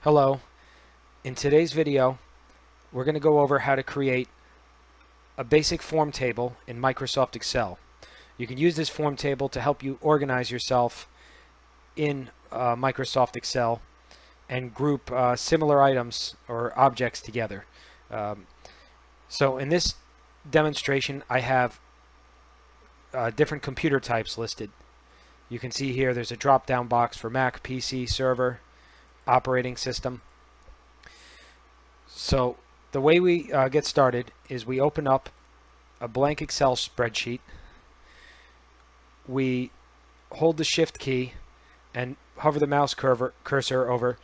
Hello. In today's video, we're going to go over how to create a basic form table in Microsoft Excel. You can use this form table to help you organize yourself in Microsoft Excel and group similar items or objects together. So in this demonstration, I have different computer types listed. You can see here there's a drop-down box for Mac, PC, server, operating system. So the way we get started is we open up a blank Excel spreadsheet. We hold the Shift key and hover the mouse cursor over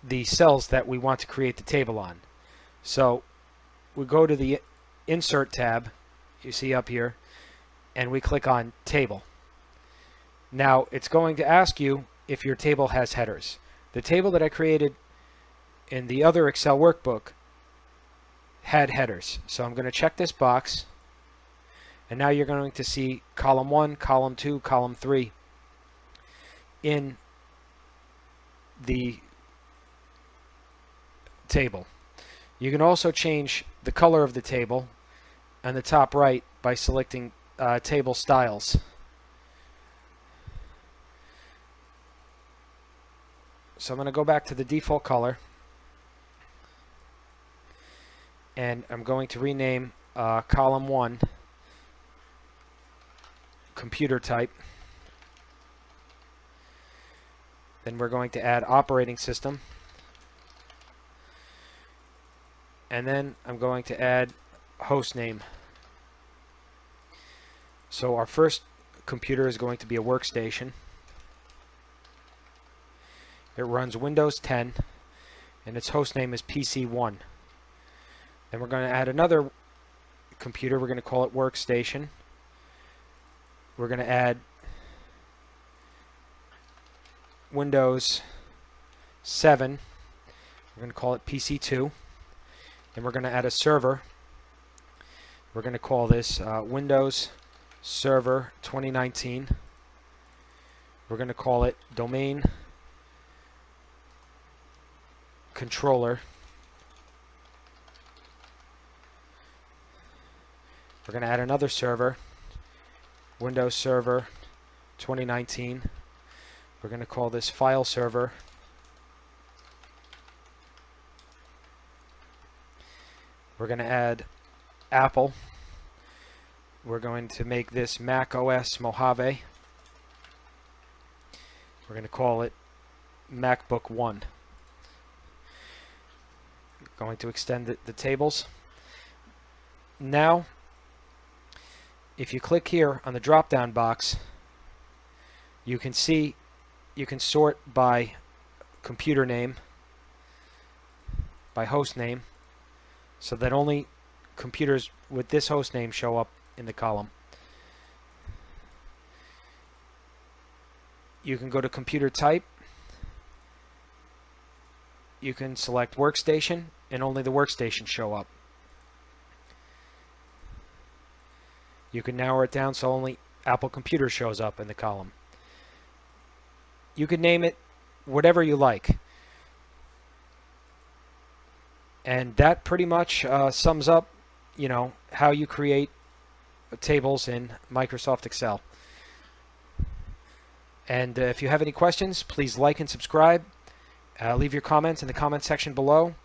the cells that we want to create the table on. So we go to the Insert tab, you see up here, and we click on Table. Now it's going to ask you if your table has headers. The table that I created in the other Excel workbook had headers. So I'm going to check this box, and now you're going to see column 1, column 2, column 3 in the table. You can also change the color of the table on the top right by selecting table styles. So I'm going to go back to the default color, and I'm going to rename column 1 computer type. Then we're going to add operating system, and then I'm going to add host name. So our first computer is going to be a workstation. It runs Windows 10, and its host name is PC1. Then we're going to add another computer. We're going to call it workstation. We're going to add Windows 7. We're going to call it PC2. Then we're going to add a server. We're going to call this Windows Server 2019. We're going to call it Domain Controller. We're going to add another server, Windows Server 2019. We're going to call this File Server. We're going to add Apple. We're going to make this Mac OS Mojave. We're going to call it MacBook One. Going to extend the tables. Now, if you click here on the drop-down box, you can see you can sort by computer name, by host name, so that only computers with this host name show up in the column. You can go to computer type. You can select workstation, and only the workstation show up. You can narrow it down so only Apple Computer shows up in the column. You can name it whatever you like. And that pretty much sums up, how you create tables in Microsoft Excel. And if you have any questions, please like and subscribe. Leave your comments in the comment section below.